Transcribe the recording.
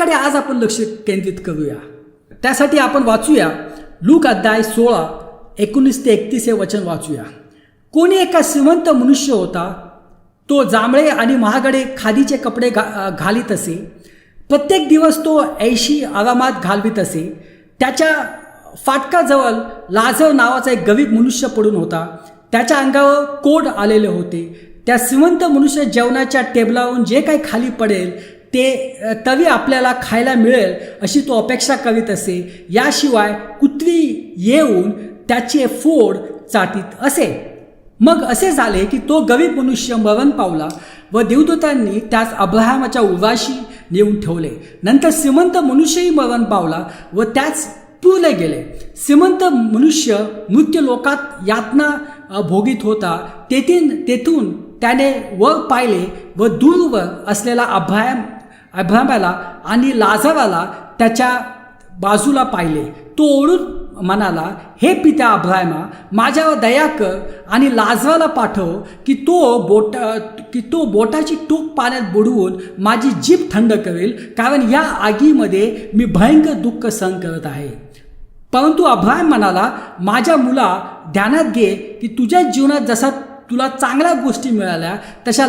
त्याकडे आज आपण लक्ष केंद्रित करूया। त्यासाठी आपण वाचूया लूक अध्याय 16 19 ते 31 हे वचन वाचूया। कोणी एका श्रीमंत मनुष्य होता, तो जांभळे आणि महागडे खादीचे कपडे घालीत असे। प्रत्येक दिवस तो ऐशी आरामात घालवित असे। त्याच्या फाटकाजवळ लाजर नावाचा एक गरीब मनुष्य पडून होता, त्याच्या अंगावर कोड आलेले होते। त्या श्रीमंत मनुष्य जेवणाच्या टेबलावरून जे काही खाली पडेल ते तरी आपल्याला खायला मिळेल अशी तो अपेक्षा करीत असे। याशिवाय कुत्री येऊन त्याचे फोड चाटीत असे। मग असे झाले की तो गरीब मनुष्य मरण पावला व देवदूतांनी त्यास अब्राहमाच्या उराशी नेऊन ठेवले। नंतर श्रीमंत मनुष्यही मरण पावला व त्याच पुरले गेले। श्रीमंत मनुष्य मृत्यू लोकात यातना भोगीत होता। तेथून त्याने वर पाहिले व दूरवर असलेला अब्राहमाला आणि लाजराला त्याच्या बाजूला पाहिले। तो ओरडून म्हणाला, हे पिता अब्राहमा, माझ्यावर दया कर आणि लाजराला पाठव की तो बोटाची टोक पाण्यात बुडवून माझी जीभ थंड करेल, कारण या आगीमध्ये मी भयंकर दुःख सहन करत आहे। परंतु अब्राहम म्हणाला, माझ्या मुला, ध्यानात घे की तुझ्या जीवनात जसा तुला चांगल्या गोष्टी मिळाल्या तशा